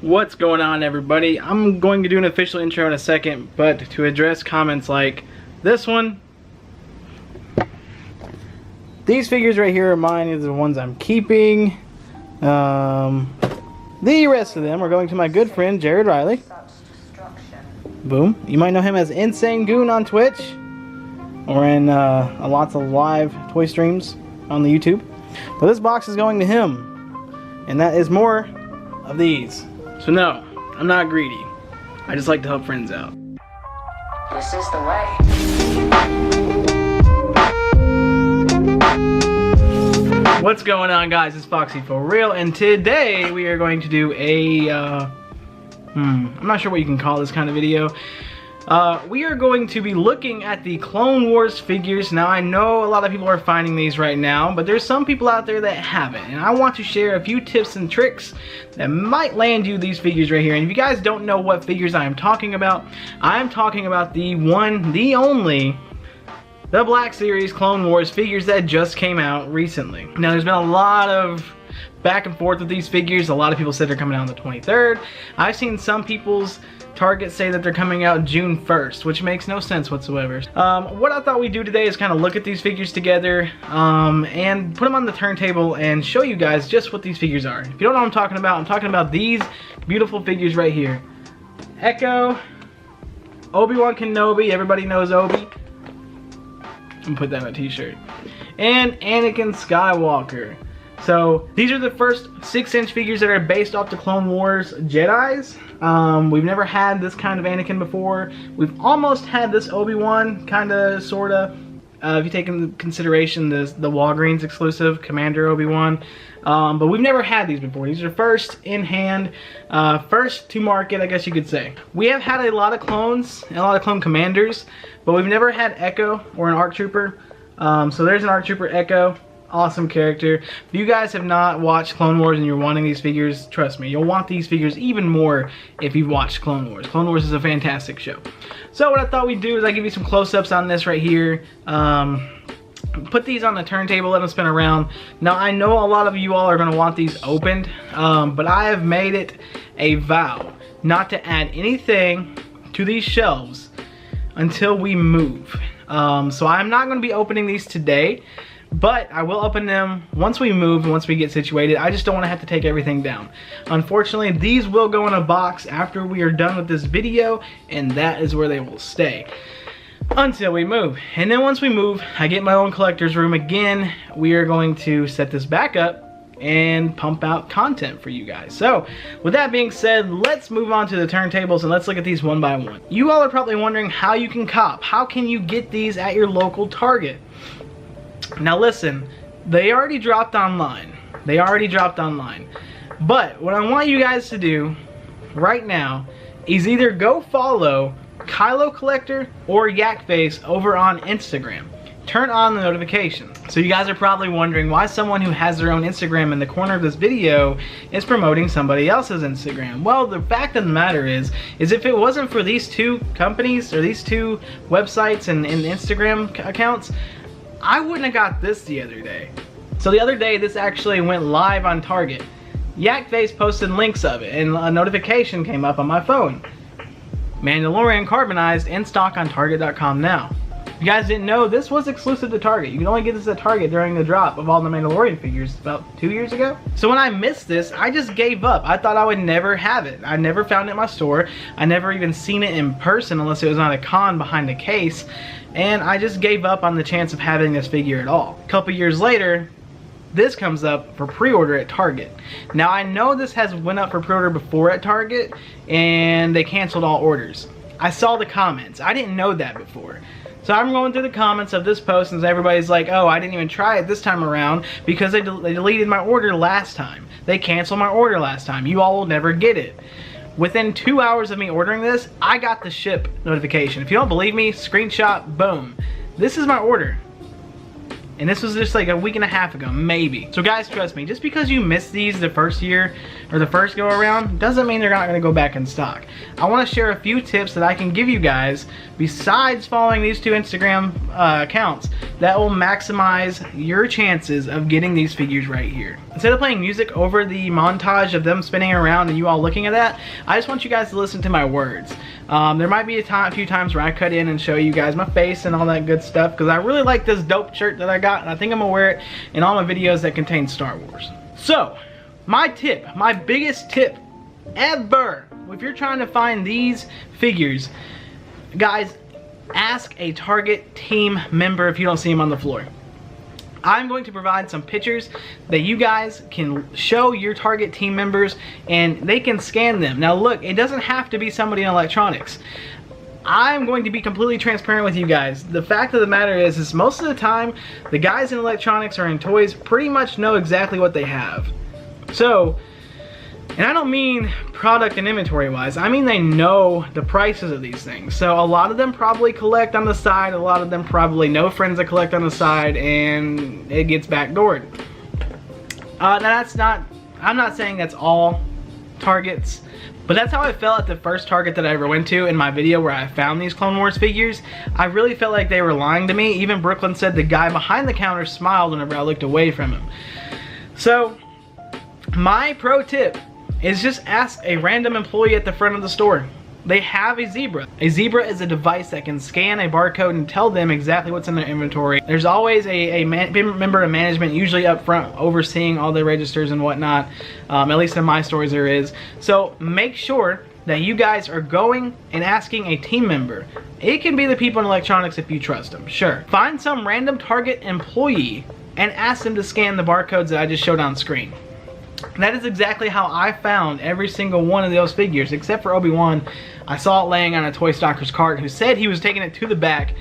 What's going on, everybody? I'm going to do an official intro in a second, but to address comments like this one, these figures right here are mine. These are the ones I'm keeping. The rest of them are going to my good friend Jared Riley. Boom. You might know him as Insane Goon on Twitch or in lots of live toy streams on the YouTube. But this box is going to him, and that is more of these. So no, I'm not greedy. I just like to help friends out. This is the way. What's going on, guys? It's Foxy for real, and today we are going to do a I'm not sure what you can call this kind of video. We are going to be looking at the Clone Wars figures. Now, I know a lot of people are finding these right now, but there's some people out there that haven't, and I want to share a few tips and tricks that might land you these figures right here. And if you guys don't know what figures I am talking about the one, the only, the Black Series Clone Wars figures that just came out recently. Now, there's been a lot of back and forth with these figures. A lot of people said they're coming out on the 23rd. I've seen some people's Targets say that they're coming out June 1st, which makes no sense whatsoever. What I thought we'd do today is kind of look at these figures together and put them on the turntable and show you guys just what these figures are. If you don't know what I'm talking about these beautiful figures right here. Echo, Obi-Wan Kenobi, everybody knows Obi. I'm gonna put that on a t-shirt. And Anakin Skywalker. So these are the first 6-inch figures that are based off the Clone Wars Jedis. We've never had this kind of Anakin before. We've almost had this Obi-Wan, kinda, sorta. If you take into consideration the Walgreens exclusive Commander Obi-Wan. But we've never had these before. These are first in hand, first to market, I guess you could say. We have had a lot of clones, and a lot of clone commanders, but we've never had Echo or an ARC Trooper. So there's an ARC Trooper Echo. Awesome character. If you guys have not watched Clone Wars and you're wanting these figures, trust me, you'll want these figures even more if you've watched Clone Wars. Clone Wars is a fantastic show. So what I thought we'd do is I give you some close-ups on this right here. Put these on the turntable, let them spin around. Now, I know a lot of you all are going to want these opened, but I have made it a vow not to add anything to these shelves until we move. So I'm not going to be opening these today, but I will open them once we move and once we get situated. I just don't want to have to take everything down. Unfortunately, these will go in a box after we are done with this video, and that is where they will stay until we move. And then once we move, I get my own collector's room again. We are going to set this back up and pump out content for you guys. So with that being said, let's move on to the turntables and let's look at these one by one. You all are probably wondering how you can cop. How can you get these at your local Target? Now listen, they already dropped online. They already dropped online. But what I want you guys to do right now is either go follow Kylo Collector or Yakface over on Instagram. Turn on the notifications. So you guys are probably wondering why someone who has their own Instagram in the corner of this video is promoting somebody else's Instagram. Well, the fact of the matter is if it wasn't for these two companies or these two websites and Instagram accounts, I wouldn't have got this the other day. So the other day, this actually went live on Target. Yakface posted links of it, and a notification came up on my phone. Mandalorian Carbonized in stock on Target.com now. If you guys didn't know, this was exclusive to Target. You can only get this at Target during the drop of all the Mandalorian figures about 2 years ago. So when I missed this, I just gave up. I thought I would never have it. I never found it in my store. I never even seen it in person unless it was on a con behind a case. And I just gave up on the chance of having this figure at all. A couple years later, this comes up for pre-order at Target. Now I know this has went up for pre-order before at Target and they canceled all orders. I saw the comments. I didn't know that before. So I'm going through the comments of this post and everybody's like, oh, I didn't even try it this time around because they deleted my order last time. They canceled my order last time. You all will never get it. Within 2 hours of me ordering this, I got the ship notification. If you don't believe me, screenshot, boom. This is my order. And this was just like a week and a half ago, maybe. So guys, trust me, just because you missed these the first year, or the first go around doesn't mean they're not going to go back in stock. I want to share a few tips that I can give you guys besides following these two Instagram accounts that will maximize your chances of getting these figures right here. Instead of playing music over the montage of them spinning around and you all looking at that, I just want you guys to listen to my words. There might be a few times where I cut in and show you guys my face and all that good stuff, because I really like this dope shirt that I got, and I think I'm gonna wear it in all my videos that contain Star Wars. So, my tip, my biggest tip ever, if you're trying to find these figures, guys, ask a Target team member if you don't see them on the floor. I'm going to provide some pictures that you guys can show your Target team members and they can scan them. Now look, it doesn't have to be somebody in electronics. I'm going to be completely transparent with you guys. The fact of the matter is most of the time, the guys in electronics or in toys pretty much know exactly what they have. So, and I don't mean product and inventory wise, I mean they know the prices of these things. So a lot of them probably collect on the side, a lot of them probably know friends that collect on the side, and it gets backdoored. Now I'm not saying that's all Targets, but that's how I felt at the first Target that I ever went to in my video where I found these Clone Wars figures. I really felt like they were lying to me. Even Brooklyn said the guy behind the counter smiled whenever I looked away from him. So, my pro tip is just ask a random employee at the front of the store. They have a Zebra. A Zebra is a device that can scan a barcode and tell them exactly what's in their inventory. There's always a member of management, usually up front, overseeing all the registers and whatnot. At least in my stores there is. So make sure that you guys are going and asking a team member. It can be the people in electronics if you trust them, sure. Find some random Target employee and ask them to scan the barcodes that I just showed on screen. That is exactly how I found every single one of those figures, except for Obi-Wan. I saw it laying on a toy stocker's cart who said he was taking it to the back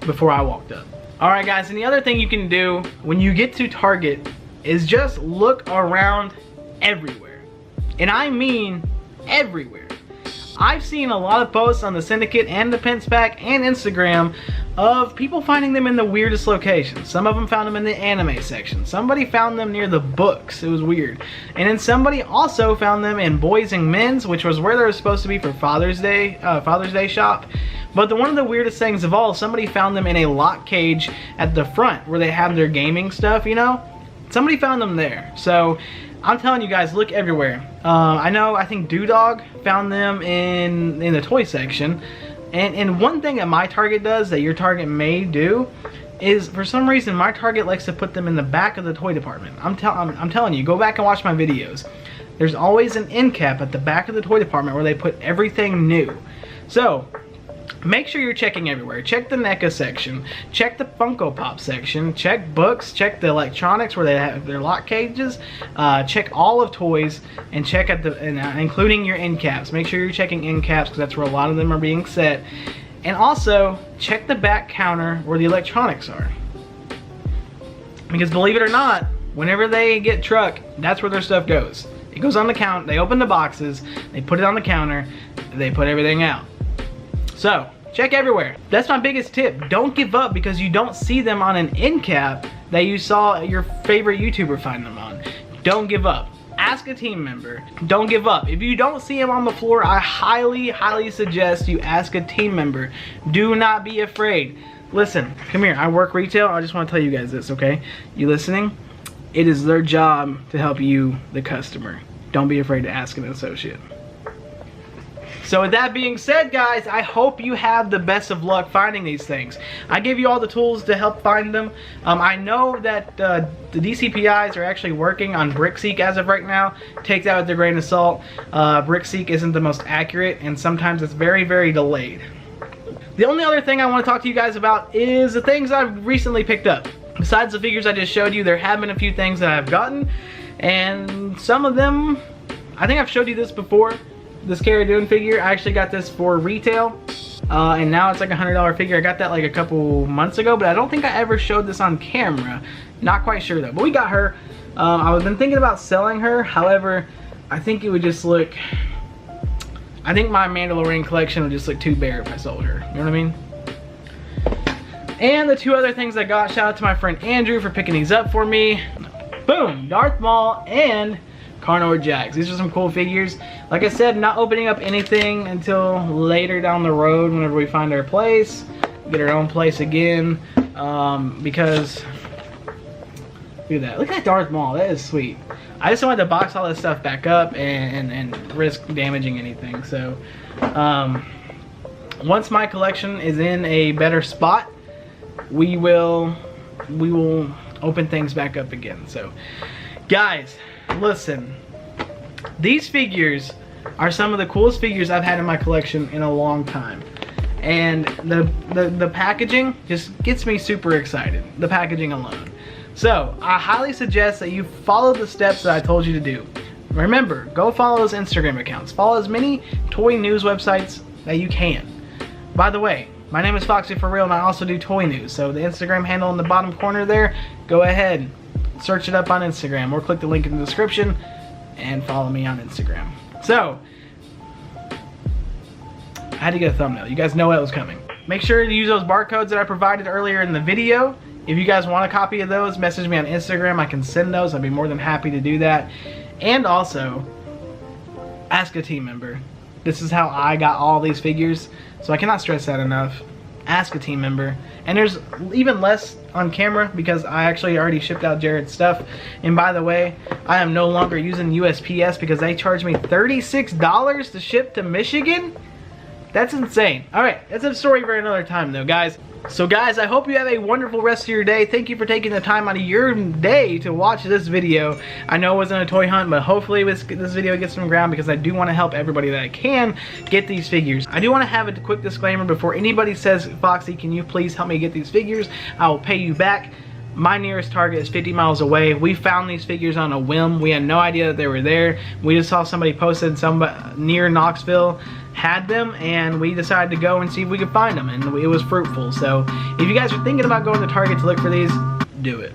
before I walked up. Alright guys, and the other thing you can do when you get to Target is just look around everywhere. And I mean everywhere. I've seen a lot of posts on the Syndicate and the PencePack and Instagram of people finding them in the weirdest locations. Some of them found them in the anime section. Somebody found them near the books. It was weird. And then somebody also found them in Boys and Men's, which was where they were supposed to be for Father's Day shop. But one of the weirdest things of all, somebody found them in a lock cage at the front where they have their gaming stuff, you know? Somebody found them there. So I'm telling you guys, look everywhere. I think Doodog found them in the toy section. And one thing that my Target does that your Target may do is, for some reason, my Target likes to put them in the back of the toy department. I'm telling you, go back and watch my videos. There's always an end cap at the back of the toy department where they put everything new. So, make sure you're checking everywhere. Check the NECA section, check the Funko Pop section, check books, check the electronics where they have their lock cages, check all of toys, and check at including your end caps. Make sure you're checking end caps because that's where a lot of them are being set. And also, check the back counter where the electronics are. Because believe it or not, whenever they get truck, that's where their stuff goes. It goes on the counter, they open the boxes, they put it on the counter, they put everything out. So, check everywhere. That's my biggest tip. Don't give up because you don't see them on an end cap that you saw your favorite YouTuber find them on. Don't give up. Ask a team member. Don't give up. If you don't see them on the floor, I highly, highly suggest you ask a team member. Do not be afraid. Listen, come here. I work retail. I just want to tell you guys this, okay? You listening? It is their job to help you, the customer. Don't be afraid to ask an associate. So with that being said, guys, I hope you have the best of luck finding these things. I gave you all the tools to help find them. I know that the DCPIs are actually working on BrickSeek as of right now. Take that with a grain of salt. BrickSeek isn't the most accurate, and sometimes it's very, very delayed. The only other thing I want to talk to you guys about is the things I've recently picked up. Besides the figures I just showed you, there have been a few things that I've gotten, and some of them, I think I've showed you this before. This Cara Dune figure, I actually got this for retail, and now it's like a $100 figure. I got that like a couple months ago, but I don't think I ever showed this on camera. Not quite sure though, but we got her. I've been thinking about selling her, however, I think it would just look, I think my Mandalorian collection would just look too bare if I sold her, you know what I mean? And the two other things I got, shout out to my friend Andrew for picking these up for me. Boom, Darth Maul and Carnor Jax. These are some cool figures. Like I said, not opening up anything until later down the road whenever we find our place. Get our own place again. Because, look at that. Look at that Darth Maul. That is sweet. I just wanted to box all this stuff back up and risk damaging anything. So, once my collection is in a better spot, we will open things back up again. So, guys, listen. These figures are some of the coolest figures I've had in my collection in a long time. And the packaging just gets me super excited. The packaging alone. So, I highly suggest that you follow the steps that I told you to do. Remember, go follow those Instagram accounts. Follow as many toy news websites that you can. By the way, my name is Foxy For Real, and I also do toy news. So the Instagram handle in the bottom corner there, go ahead, search it up on Instagram, or click the link in the description and follow me on Instagram. So, I had to get a thumbnail. You guys know what was coming. Make sure to use those barcodes that I provided earlier in the video. If you guys want a copy of those, message me on Instagram. I can send those. I'd be more than happy to do that. And also, ask a team member. This is how I got all these figures, so I cannot stress that enough. Ask a team member. And there's even less on camera because I actually already shipped out Jared's stuff. And by the way, I am no longer using USPS because they charged me $36 to ship to Michigan. That's insane. Alright, that's a story for another time though, guys. So guys, I hope you have a wonderful rest of your day. Thank you for taking the time out of your day to watch this video. I know it wasn't a toy hunt, but hopefully this video gets some ground because I do want to help everybody that I can get these figures. I do want to have a quick disclaimer before anybody says, Foxy, can you please help me get these figures? I will pay you back. My nearest Target is 50 miles away. We found these figures on a whim. We had no idea that they were there. We just saw somebody posted near Knoxville had them, and we decided to go and see if we could find them, and it was fruitful. So if you guys are thinking about going to Target to look for these, do it.